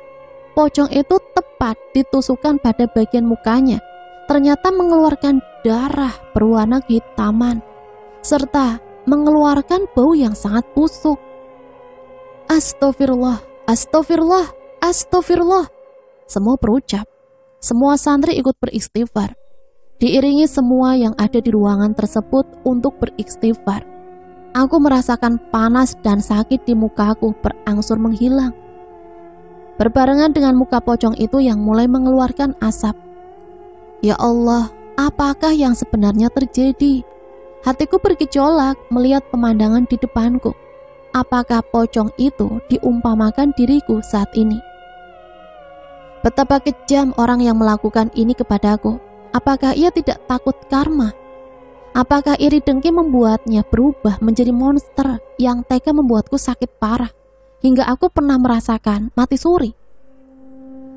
pocong itu tepat ditusukkan pada bagian mukanya, ternyata mengeluarkan darah berwarna kehitaman, serta mengeluarkan bau yang sangat busuk. Astagfirullah, astagfirullah, astagfirullah. Semua berucap, semua santri ikut beristighfar. Diiringi semua yang ada di ruangan tersebut untuk beristighfar. Aku merasakan panas dan sakit di mukaku berangsur menghilang, berbarengan dengan muka pocong itu yang mulai mengeluarkan asap. Ya Allah, apakah yang sebenarnya terjadi? Hatiku bergejolak melihat pemandangan di depanku. Apakah pocong itu diumpamakan diriku saat ini? Betapa kejam orang yang melakukan ini kepadaku. Apakah ia tidak takut karma? Apakah iri dengki membuatnya berubah menjadi monster yang tega membuatku sakit parah, hingga aku pernah merasakan mati suri?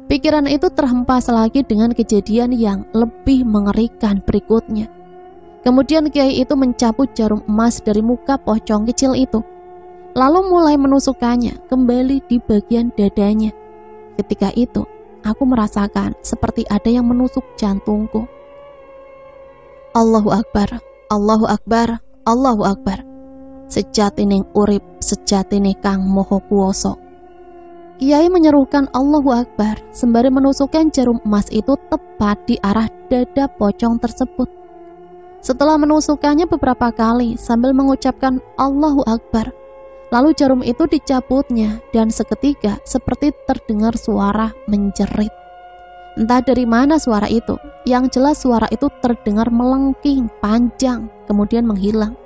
Pikiran itu terhempas lagi dengan kejadian yang lebih mengerikan berikutnya. Kemudian kiai itu mencabut jarum emas dari muka pocong kecil itu, lalu mulai menusukkannya kembali di bagian dadanya. Ketika itu, aku merasakan seperti ada yang menusuk jantungku. Allahu Akbar, Allahu Akbar, Allahu Akbar. Sejatining urip, sejatining Kang Moho Kuwoso. Kiai menyerukan Allahu Akbar sembari menusukkan jarum emas itu tepat di arah dada pocong tersebut. Setelah menusukkannya beberapa kali sambil mengucapkan Allahu Akbar, lalu jarum itu dicabutnya dan seketika seperti terdengar suara menjerit. Entah dari mana suara itu, yang jelas suara itu terdengar melengking panjang kemudian menghilang.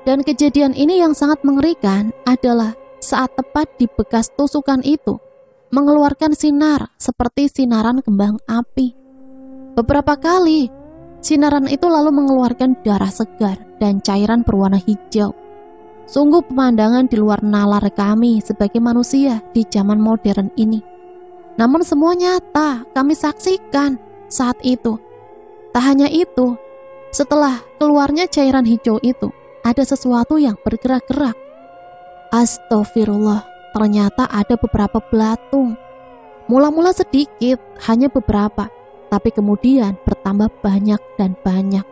Dan kejadian ini yang sangat mengerikan adalah saat tepat di bekas tusukan itu mengeluarkan sinar seperti sinaran kembang api. Beberapa kali sinaran itu lalu mengeluarkan darah segar dan cairan berwarna hijau. Sungguh pemandangan di luar nalar kami sebagai manusia di zaman modern ini. Namun semua nyata kami saksikan saat itu. Tak hanya itu, setelah keluarnya cairan hijau itu, ada sesuatu yang bergerak-gerak. Astagfirullah, ternyata ada beberapa belatung. Mula-mula sedikit, hanya beberapa, tapi kemudian bertambah banyak dan banyak.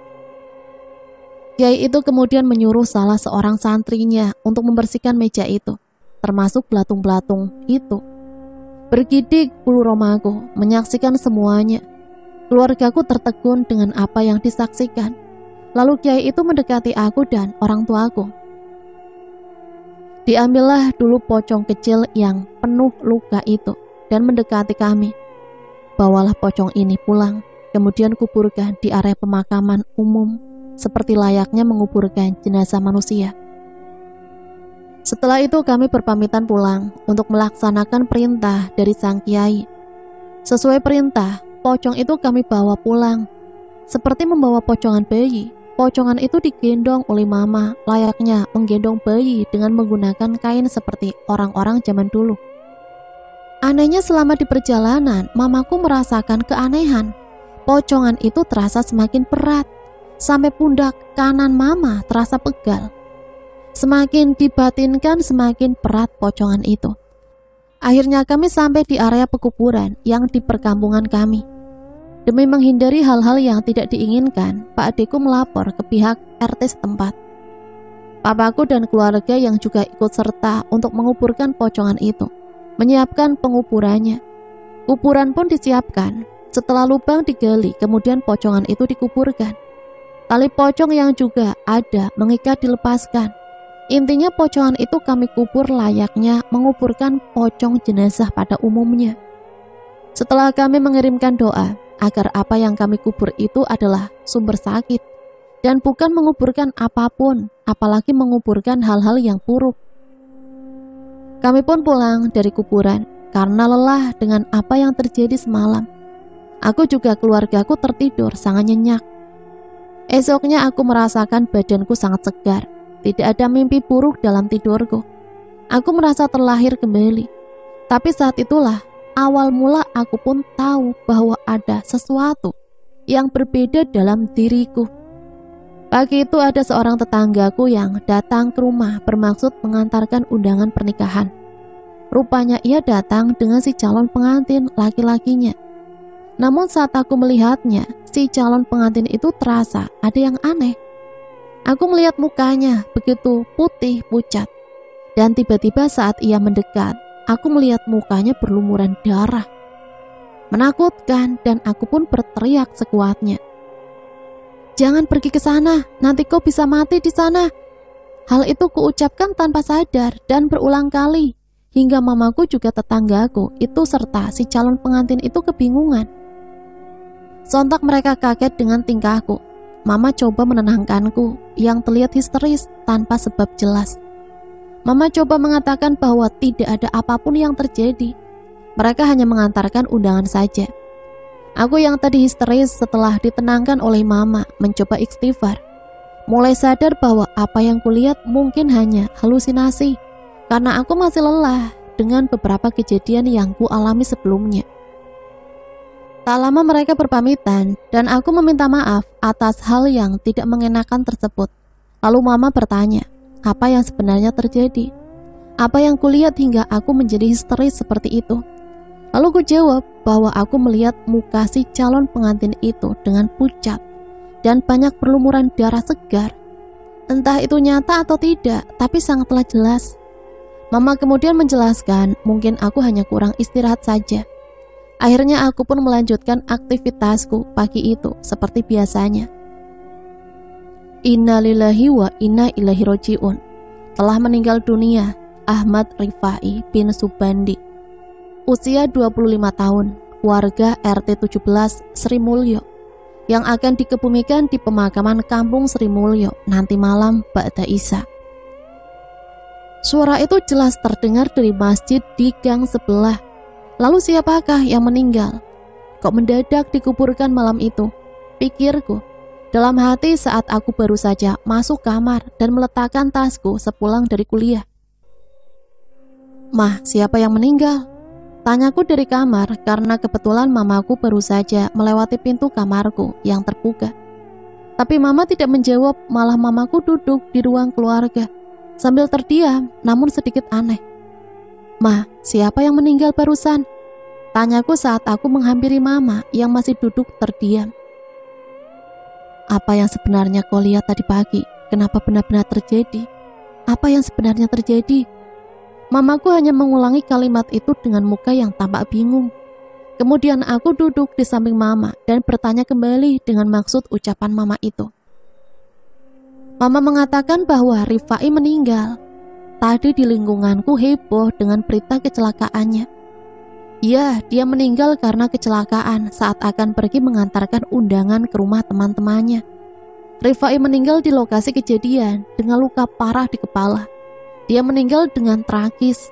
Kiai itu kemudian menyuruh salah seorang santrinya untuk membersihkan meja itu, termasuk belatung-belatung itu. Bergidik bulu romaku menyaksikan semuanya. Keluargaku tertegun dengan apa yang disaksikan. Lalu kiai itu mendekati aku dan orang tuaku. Diambillah dulu pocong kecil yang penuh luka itu dan mendekati kami. Bawalah pocong ini pulang, kemudian kuburkan di area pemakaman umum, seperti layaknya menguburkan jenazah manusia. Setelah itu kami berpamitan pulang untuk melaksanakan perintah dari sang kiai. Sesuai perintah, pocong itu kami bawa pulang. Seperti membawa pocongan bayi, pocongan itu digendong oleh mama layaknya menggendong bayi dengan menggunakan kain seperti orang-orang zaman dulu. Anehnya selama di perjalanan, mamaku merasakan keanehan. Pocongan itu terasa semakin berat, sampai pundak kanan mama terasa pegal. Semakin dibatinkan, semakin berat pocongan itu. Akhirnya kami sampai di area pekuburan yang di perkampungan kami. Demi menghindari hal-hal yang tidak diinginkan, Pak adekku melapor ke pihak RT setempat. Papaku dan keluarga yang juga ikut serta untuk menguburkan pocongan itu, menyiapkan penguburannya. Kuburan pun disiapkan. Setelah lubang digali, kemudian pocongan itu dikuburkan. Tali pocong yang juga ada mengikat dilepaskan. Intinya pocongan itu kami kubur layaknya menguburkan pocong jenazah pada umumnya. Setelah kami mengirimkan doa agar apa yang kami kubur itu adalah sumber sakit dan bukan menguburkan apapun, apalagi menguburkan hal-hal yang buruk. Kami pun pulang dari kuburan karena lelah dengan apa yang terjadi semalam. Aku juga keluargaku tertidur sangat nyenyak. Esoknya aku merasakan badanku sangat segar. Tidak ada mimpi buruk dalam tidurku. Aku merasa terlahir kembali. Tapi saat itulah awal mula aku pun tahu bahwa ada sesuatu yang berbeda dalam diriku. Pagi itu ada seorang tetanggaku yang datang ke rumah bermaksud mengantarkan undangan pernikahan. Rupanya ia datang dengan si calon pengantin laki-lakinya. Namun saat aku melihatnya, si calon pengantin itu terasa ada yang aneh. Aku melihat mukanya begitu putih pucat. Dan tiba-tiba saat ia mendekat, aku melihat mukanya berlumuran darah. Menakutkan dan aku pun berteriak sekuatnya. "Jangan pergi ke sana, nanti kau bisa mati di sana." Hal itu kuucapkan tanpa sadar dan berulang kali, hingga mamaku juga tetanggaku itu serta si calon pengantin itu kebingungan. Sontak mereka kaget dengan tingkahku. Mama coba menenangkanku yang terlihat histeris tanpa sebab jelas. Mama coba mengatakan bahwa tidak ada apapun yang terjadi. Mereka hanya mengantarkan undangan saja. Aku yang tadi histeris setelah ditenangkan oleh mama mencoba istighfar. Mulai sadar bahwa apa yang kulihat mungkin hanya halusinasi karena aku masih lelah dengan beberapa kejadian yang ku alami sebelumnya. Tak lama mereka berpamitan dan aku meminta maaf atas hal yang tidak mengenakan tersebut. Lalu mama bertanya, apa yang sebenarnya terjadi? Apa yang kulihat hingga aku menjadi histeris seperti itu? Lalu ku jawab bahwa aku melihat muka si calon pengantin itu dengan pucat dan banyak berlumuran darah segar. Entah itu nyata atau tidak, tapi sangatlah jelas. Mama kemudian menjelaskan mungkin aku hanya kurang istirahat saja. Akhirnya aku pun melanjutkan aktivitasku pagi itu seperti biasanya. Innalillahi wa inna ilaihi roji'un. Telah meninggal dunia Ahmad Rifai bin Subandi, usia 25 tahun, warga RT 17 Sri Mulyo, yang akan dikebumikan di pemakaman kampung Sri Mulyo nanti malam ba'da Isya. Suara itu jelas terdengar dari masjid di gang sebelah. Lalu siapakah yang meninggal? Kok mendadak dikuburkan malam itu? Pikirku dalam hati saat aku baru saja masuk kamar dan meletakkan tasku sepulang dari kuliah. "Mah, siapa yang meninggal?" Tanyaku dari kamar karena kebetulan mamaku baru saja melewati pintu kamarku yang terbuka. Tapi mama tidak menjawab, malah mamaku duduk di ruang keluarga sambil terdiam namun sedikit aneh. "Mah, siapa yang meninggal barusan?" Tanyaku saat aku menghampiri mama yang masih duduk terdiam. "Apa yang sebenarnya kau lihat tadi pagi? Kenapa benar-benar terjadi? Apa yang sebenarnya terjadi?" Mamaku hanya mengulangi kalimat itu dengan muka yang tampak bingung. Kemudian aku duduk di samping mama dan bertanya kembali dengan maksud ucapan mama itu. Mama mengatakan bahwa Rifai meninggal. Tadi di lingkunganku heboh dengan berita kecelakaannya. Ya, dia meninggal karena kecelakaan saat akan pergi mengantarkan undangan ke rumah teman-temannya. Rifai meninggal di lokasi kejadian dengan luka parah di kepala. Dia meninggal dengan tragis.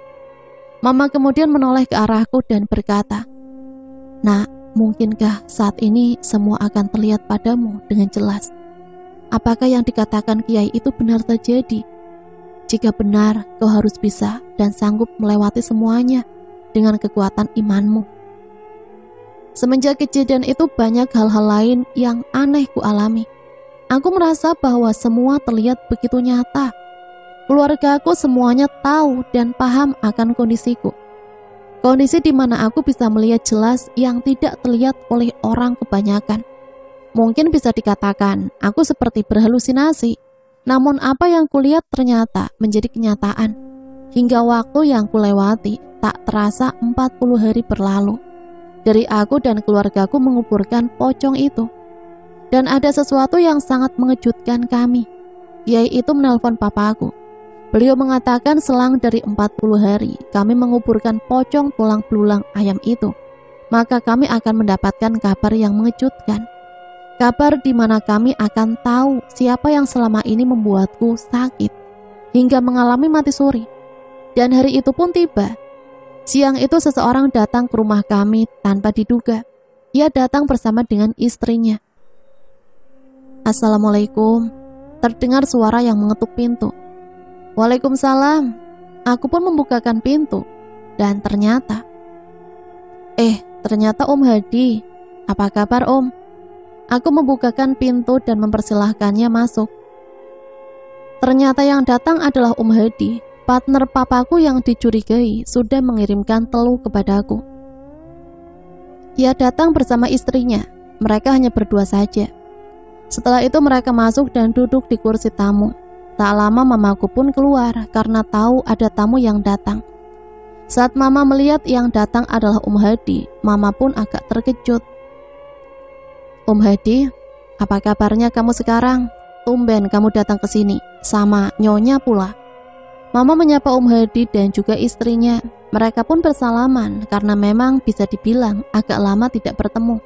Mama kemudian menoleh ke arahku dan berkata, "Nak, mungkinkah saat ini semua akan terlihat padamu dengan jelas? Apakah yang dikatakan Kiai itu benar terjadi? Jika benar, kau harus bisa dan sanggup melewati semuanya dengan kekuatan imanmu." Semenjak kejadian itu banyak hal-hal lain yang aneh ku alami. Aku merasa bahwa semua terlihat begitu nyata. Keluargaku semuanya tahu dan paham akan kondisiku. Kondisi di mana aku bisa melihat jelas yang tidak terlihat oleh orang kebanyakan. Mungkin bisa dikatakan aku seperti berhalusinasi. Namun apa yang kulihat ternyata menjadi kenyataan. Hingga waktu yang kulewati tak terasa 40 hari berlalu. Dari aku dan keluargaku menguburkan pocong itu. Dan ada sesuatu yang sangat mengejutkan kami, yaitu menelpon papaku. Beliau mengatakan selang dari 40 hari kami menguburkan pocong tulang belulang ayam itu, maka kami akan mendapatkan kabar yang mengejutkan. Kabar di mana kami akan tahu siapa yang selama ini membuatku sakit hingga mengalami mati suri. Dan hari itu pun tiba. Siang itu seseorang datang ke rumah kami tanpa diduga. Ia datang bersama dengan istrinya. Assalamualaikum. Terdengar suara yang mengetuk pintu. Waalaikumsalam. Aku pun membukakan pintu. Dan ternyata Om Hadi. Apa kabar Om? Aku membukakan pintu dan mempersilahkannya masuk. Ternyata yang datang adalah Om Hadi, partner papaku yang dicurigai sudah mengirimkan teluh kepadaku. Ia datang bersama istrinya. Mereka hanya berdua saja. Setelah itu mereka masuk dan duduk di kursi tamu. Tak lama mamaku pun keluar karena tahu ada tamu yang datang. Saat mama melihat yang datang adalah Om Hadi, mama pun agak terkejut. Om Hadi, apa kabarnya kamu sekarang? Tumben kamu datang ke sini, sama nyonya pula. Mama menyapa Om Hadi dan juga istrinya. Mereka pun bersalaman karena memang bisa dibilang agak lama tidak bertemu.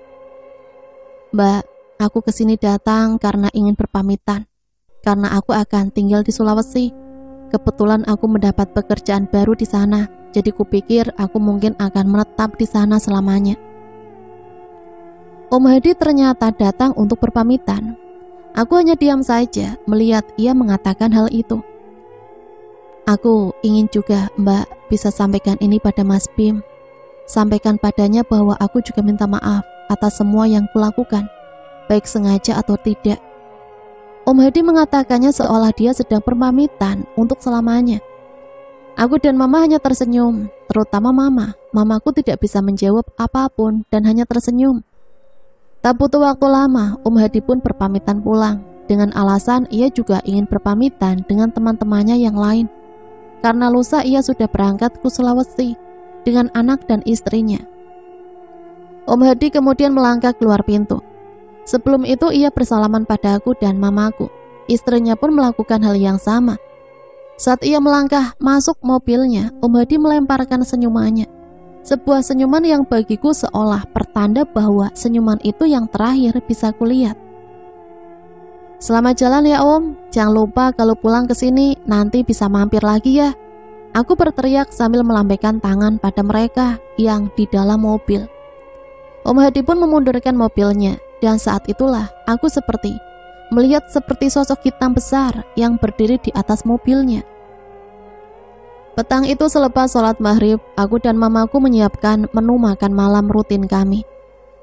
Mbak, aku kesini datang karena ingin berpamitan. Karena aku akan tinggal di Sulawesi. Kebetulan aku mendapat pekerjaan baru di sana, jadi kupikir aku mungkin akan menetap di sana selamanya. Om Hadi ternyata datang untuk berpamitan. Aku hanya diam saja melihat ia mengatakan hal itu. Aku ingin juga Mbak bisa sampaikan ini pada Mas Bim. Sampaikan padanya bahwa aku juga minta maaf atas semua yang kulakukan, baik sengaja atau tidak. Om Hadi mengatakannya seolah dia sedang berpamitan untuk selamanya. Aku dan mama hanya tersenyum, terutama mama. Mamaku tidak bisa menjawab apapun dan hanya tersenyum. Tak butuh waktu lama, Om Hadi pun berpamitan pulang. Dengan alasan ia juga ingin berpamitan dengan teman-temannya yang lain. Karena lusa ia sudah berangkat ke Sulawesi dengan anak dan istrinya. Om Hadi kemudian melangkah keluar pintu. Sebelum itu ia bersalaman padaku dan mamaku. Istrinya pun melakukan hal yang sama. Saat ia melangkah masuk mobilnya, Om Hadi melemparkan senyumannya. Sebuah senyuman yang bagiku seolah pertanda bahwa senyuman itu yang terakhir bisa kulihat. Selamat jalan ya Om, jangan lupa kalau pulang ke sini nanti bisa mampir lagi ya. Aku berteriak sambil melambaikan tangan pada mereka yang di dalam mobil. Om Hadi pun memundurkan mobilnya dan saat itulah aku melihat seperti sosok hitam besar yang berdiri di atas mobilnya. Petang itu selepas sholat maghrib, aku dan mamaku menyiapkan menu makan malam rutin kami.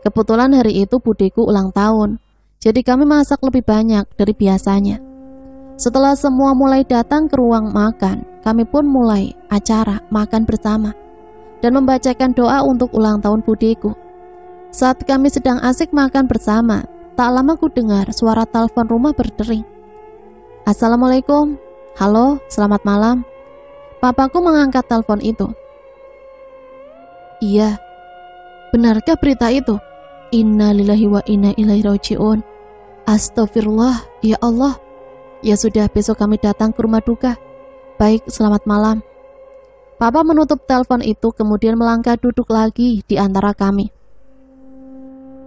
Kebetulan hari itu budeku ulang tahun, jadi kami masak lebih banyak dari biasanya. Setelah semua mulai datang ke ruang makan, kami pun mulai acara makan bersama dan membacakan doa untuk ulang tahun budeku. Saat kami sedang asik makan bersama, tak lama ku dengar suara telepon rumah berdering. Assalamualaikum, halo, selamat malam. Papaku mengangkat telepon itu. Iya, benarkah berita itu? Inna lillahi wa inna ilaihi raji'un. Astagfirullah, ya Allah. Ya sudah, besok kami datang ke rumah duka. Baik, selamat malam. Papa menutup telepon itu kemudian melangkah duduk lagi di antara kami.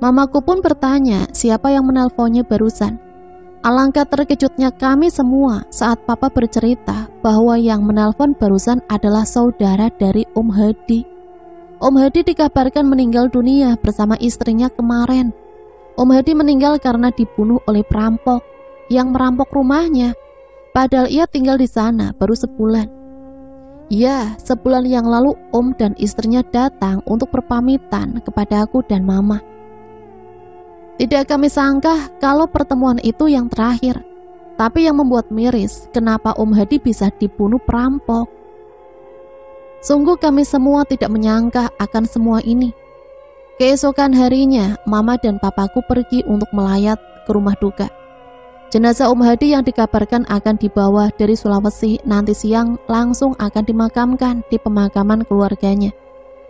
Mamaku pun bertanya siapa yang menelponnya barusan. Alangkah terkejutnya kami semua saat papa bercerita bahwa yang menelpon barusan adalah saudara dari Om Hadi. Om Hadi dikabarkan meninggal dunia bersama istrinya kemarin. Om Hadi meninggal karena dibunuh oleh perampok yang merampok rumahnya. Padahal ia tinggal di sana baru sebulan. Ya, sebulan yang lalu Om dan istrinya datang untuk berpamitan kepada aku dan mama. Tidak kami sangka kalau pertemuan itu yang terakhir. Tapi yang membuat miris, kenapa Om Hadi bisa dibunuh perampok? Sungguh kami semua tidak menyangka akan semua ini. Keesokan harinya, mama dan papaku pergi untuk melayat ke rumah duka. Jenazah Om Hadi yang dikabarkan akan dibawa dari Sulawesi nanti siang langsung akan dimakamkan di pemakaman keluarganya.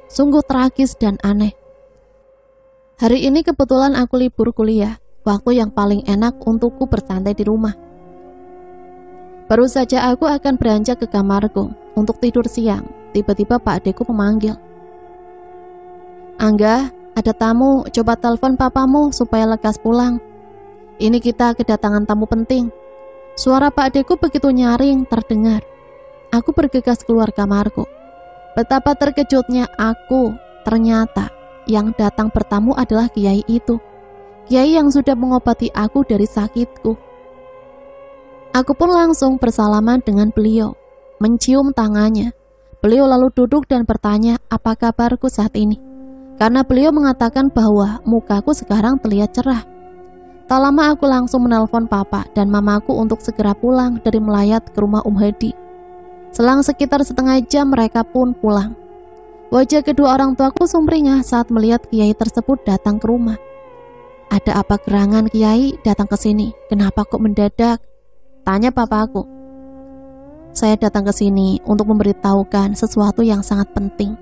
Sungguh tragis dan aneh. Hari ini kebetulan aku libur kuliah, waktu yang paling enak untukku bersantai di rumah. Baru saja aku akan beranjak ke kamarku untuk tidur siang, tiba-tiba Pak Adeku memanggil. Angga, ada tamu, coba telepon papamu supaya lekas pulang. Ini kita kedatangan tamu penting. Suara Pak Adeku begitu nyaring terdengar. Aku bergegas keluar kamarku. Betapa terkejutnya aku, ternyata yang datang bertamu adalah kiai itu. Kiai yang sudah mengobati aku dari sakitku. Aku pun langsung bersalaman dengan beliau, mencium tangannya. Beliau lalu duduk dan bertanya apa kabarku saat ini, karena beliau mengatakan bahwa mukaku sekarang terlihat cerah. Tak lama aku langsung menelpon papa dan mamaku untuk segera pulang dari melayat ke rumah Hadi. Selang sekitar setengah jam mereka pun pulang. Wajah kedua orang tuaku sumringah saat melihat kiai tersebut datang ke rumah. Ada apa gerangan kiai datang ke sini? Kenapa kok mendadak? Tanya papaku. Saya datang ke sini untuk memberitahukan sesuatu yang sangat penting.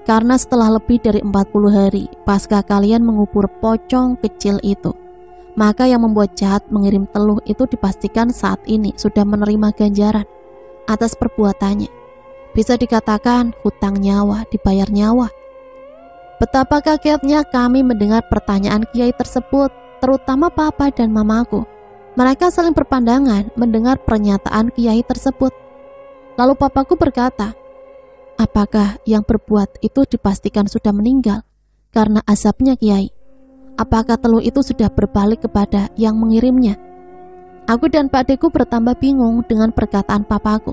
Karena setelah lebih dari 40 hari pasca kalian mengubur pocong kecil itu, maka yang membuat jahat mengirim teluh itu dipastikan saat ini sudah menerima ganjaran atas perbuatannya. Bisa dikatakan hutang nyawa dibayar nyawa. Betapa kagetnya kami mendengar pertanyaan kiai tersebut, terutama papa dan mamaku. Mereka saling berpandangan mendengar pernyataan kiai tersebut. Lalu papaku berkata, apakah yang berbuat itu dipastikan sudah meninggal karena azabnya kiai? Apakah teluh itu sudah berbalik kepada yang mengirimnya? Aku dan Pak Deku bertambah bingung dengan perkataan papaku.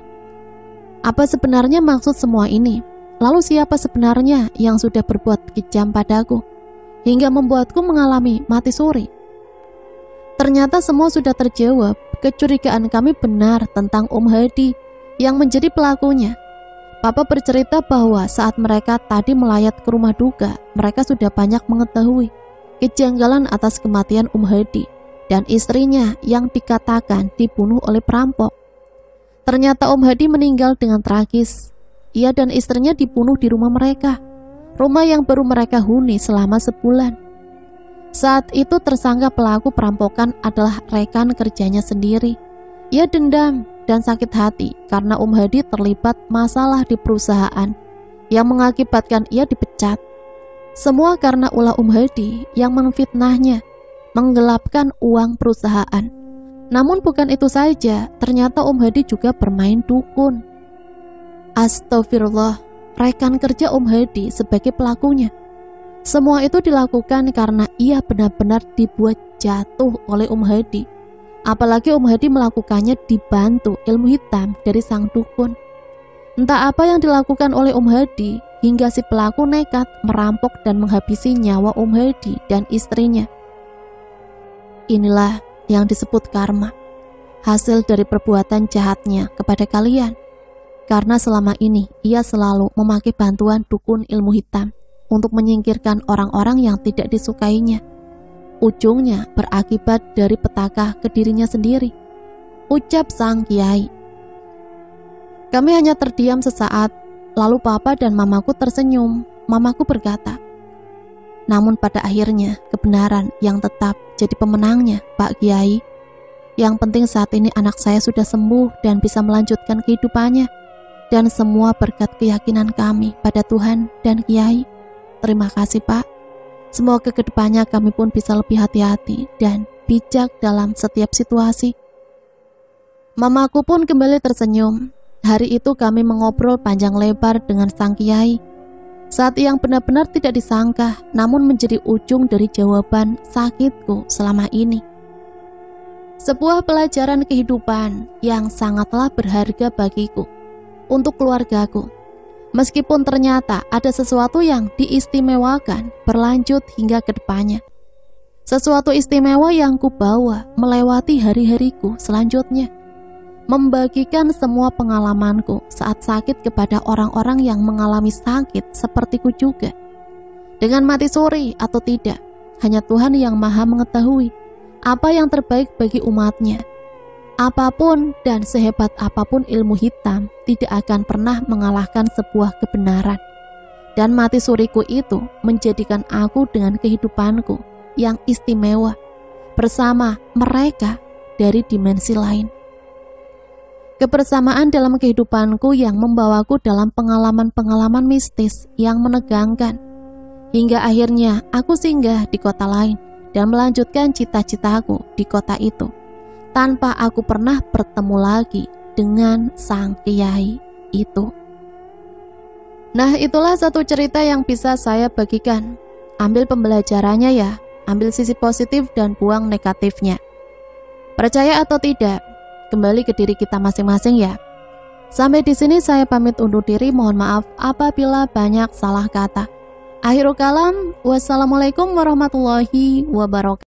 Apa sebenarnya maksud semua ini? Lalu siapa sebenarnya yang sudah berbuat kejam padaku hingga membuatku mengalami mati suri? Ternyata semua sudah terjawab. Kecurigaan kami benar tentang Hadi yang menjadi pelakunya. Papa bercerita bahwa saat mereka tadi melayat ke rumah duka, mereka sudah banyak mengetahui kejanggalan atas kematian Hadi dan istrinya yang dikatakan dibunuh oleh perampok. Ternyata Hadi meninggal dengan tragis. Ia dan istrinya dibunuh di rumah mereka, rumah yang baru mereka huni selama sebulan. Saat itu tersangka pelaku perampokan adalah rekan kerjanya sendiri. Ia dendam dan sakit hati karena Hadi terlibat masalah di perusahaan yang mengakibatkan ia dipecat. Semua karena ulah Hadi yang memfitnahnya, menggelapkan uang perusahaan. Namun bukan itu saja, ternyata Hadi juga bermain dukun. Astagfirullah, rekan kerja Hadi sebagai pelakunya. Semua itu dilakukan karena ia benar-benar dibuat jatuh oleh Hadi. Apalagi Hadi melakukannya dibantu ilmu hitam dari sang dukun. Entah apa yang dilakukan oleh Hadi hingga si pelaku nekat merampok dan menghabisi nyawa Hadi dan istrinya. Inilah yang disebut karma, hasil dari perbuatan jahatnya kepada kalian. Karena selama ini ia selalu memakai bantuan dukun ilmu hitam untuk menyingkirkan orang-orang yang tidak disukainya. Ujungnya berakibat dari petaka ke dirinya sendiri, ucap sang kiai. Kami hanya terdiam sesaat, lalu papa dan mamaku tersenyum. Mamaku berkata, namun pada akhirnya kebenaran yang tetap jadi pemenangnya, Pak Kiai. Yang penting saat ini anak saya sudah sembuh dan bisa melanjutkan kehidupannya. Dan semua berkat keyakinan kami pada Tuhan dan Kiai. Terima kasih Pak. Semoga kedepannya kami pun bisa lebih hati-hati dan bijak dalam setiap situasi. Mamaku pun kembali tersenyum. Hari itu kami mengobrol panjang lebar dengan sang Kiai. Saat yang benar-benar tidak disangka, namun menjadi ujung dari jawaban sakitku selama ini. Sebuah pelajaran kehidupan yang sangatlah berharga bagiku. Untuk keluargaku, meskipun ternyata ada sesuatu yang diistimewakan berlanjut hingga ke depannya. Sesuatu istimewa yang kubawa melewati hari-hariku selanjutnya. Membagikan semua pengalamanku saat sakit kepada orang-orang yang mengalami sakit sepertiku juga. Dengan mati suri atau tidak, hanya Tuhan yang maha mengetahui apa yang terbaik bagi umatnya. Apapun dan sehebat apapun ilmu hitam tidak akan pernah mengalahkan sebuah kebenaran. Dan mati suriku itu menjadikan aku dengan kehidupanku yang istimewa bersama mereka dari dimensi lain. Kebersamaan dalam kehidupanku yang membawaku dalam pengalaman-pengalaman mistis yang menegangkan. Hingga akhirnya aku singgah di kota lain dan melanjutkan cita-citaku di kota itu. Tanpa aku pernah bertemu lagi dengan sang kiai itu. Nah, itulah satu cerita yang bisa saya bagikan. Ambil pembelajarannya ya. ambil sisi positif dan buang negatifnya. Percaya atau tidak, kembali ke diri kita masing-masing ya. Sampai di sini saya pamit undur diri, mohon maaf apabila banyak salah kata. Akhirul kalam, wassalamualaikum warahmatullahi wabarakatuh.